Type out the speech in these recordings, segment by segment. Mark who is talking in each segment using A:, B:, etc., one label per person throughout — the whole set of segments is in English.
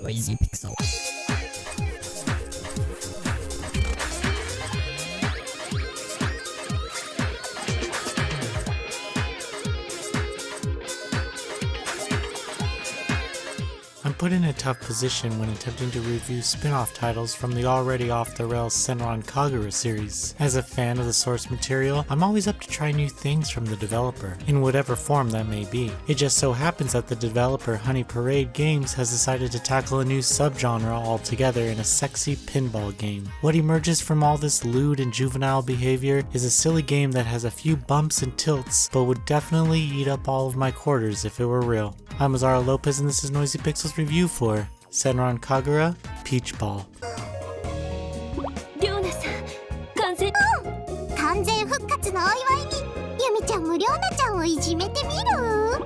A: Noisy Pixel. I'm put in a tough position when attempting to review spin-off titles from the already off-the-rails Senran Kagura series. As a fan of the source material, I'm always up to try new things from the developer, in whatever form that may be. It just so happens that the developer Honey Parade Games has decided to tackle a new subgenre altogether in a sexy pinball game. What emerges from all this lewd and juvenile behavior is a silly game that has a few bumps and tilts, but would definitely eat up all of my quarters if it were real. I'm Azara Lopez and this is Noisy Pixel's review for Senran Kagura Peach Ball.
B: りょうなさん、完全復活のお祝いにユミちゃんもりょうなちゃんをいじめてみる。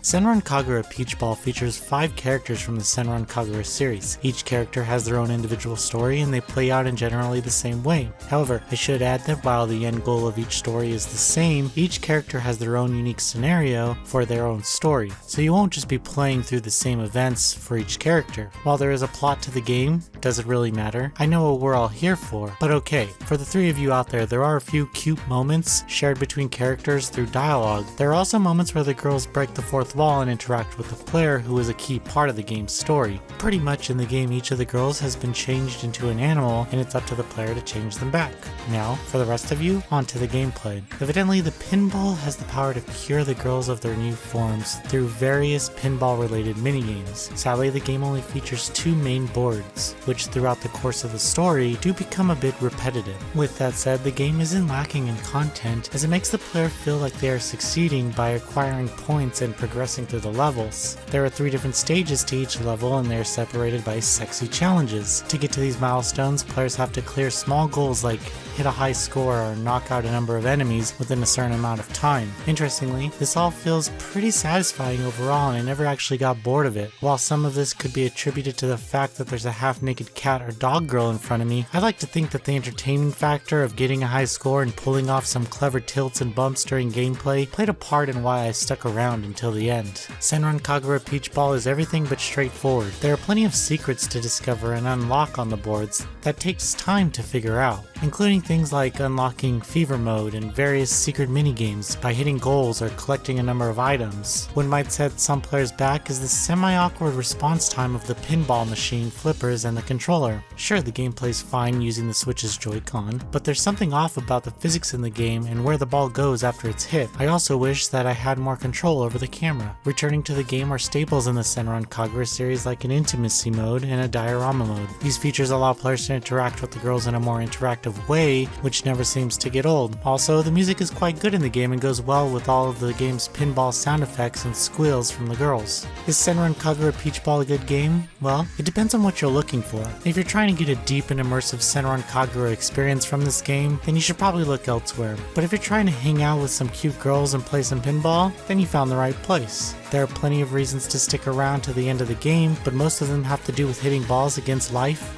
A: Senran Kagura Peach Ball features 5 characters from the Senran Kagura series. Each character has their own individual story and they play out in generally the same way. However, I should add that while the end goal of each story is the same, each character has their own unique scenario for their own story. So you won't just be playing through the same events for each character. While there is a plot to the game, does it really matter? I know what we're all here for, but okay, for the 3 of you out there are a few cute moments shared between characters through dialogue. There are also moments where the girls break the fourth wall and interact with the player, who is a key part of the game's story. Pretty much in the game, each of the girls has been changed into an animal and it's up to the player to change them back. Now, for the rest of you, onto the gameplay. Evidently, the pinball has the power to cure the girls of their new forms through various pinball related minigames. Sadly, the game only features 2 main boards, which throughout the course of the story do become a bit repetitive. With that said, the game isn't lacking in content, as it makes the player feel like they are succeeding by acquiring points and progressing through the levels. There are 3 different stages to each level and they are separated by sexy challenges. To get to these milestones, players have to clear small goals like hit a high score or knock out a number of enemies within a certain amount of time. Interestingly, this all feels pretty satisfying overall and I never actually got bored of it. While some of this could be attributed to the fact that there's a half-naked cat or dog girl in front of me, I like to think that the entertainment factor of getting a high score and pulling off some clever tilts and bumps during gameplay played a part in why I stuck around until the end. Senran Kagura Peach Ball is everything but straightforward. There are plenty of secrets to discover and unlock on the boards that takes time to figure out, including things like unlocking fever mode and various secret minigames by hitting goals or collecting a number of items. What might set some players back is the semi-awkward response time of the pinball machine, flippers, and the controller. Sure, the gameplay's fine using the Switch's Joy-Con, but there's something off about the physics in the game and where the ball goes after it's hit. I also wish that I had more control over the camera. Returning to the game are staples in the Senran Kagura series like an intimacy mode and a diorama mode. These features allow players to interact with the girls in a more interactive way, which never seems to get old. Also, the music is quite good in the game and goes well with all of the game's pinball sound effects and squeals from the girls. Is Senran Kagura Peach Ball a good game? Well, it depends on what you're looking for. If you're trying to get a deep and immersive Senran Kagura experience from this game, then you should probably look elsewhere. But if you're trying to hang out with some cute girls and play some pinball, then you found the right place. There are plenty of reasons to stick around to the end of the game, but most of them have to do with hitting balls against life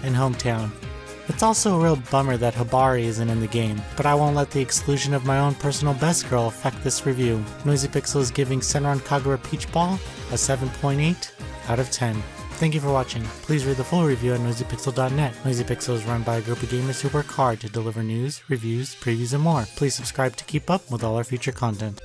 A: and hometown. It's also a real bummer that Hibari isn't in the game, but I won't let the exclusion of my own personal best girl affect this review. Noisy Pixel is giving Senran Kagura Peach Ball a 7.8 out of 10. Thank you for watching. Please read the full review at noisypixel.net. Noisy Pixel is run by a group of gamers who work hard to deliver news, reviews, previews, and more. Please subscribe to keep up with all our future content.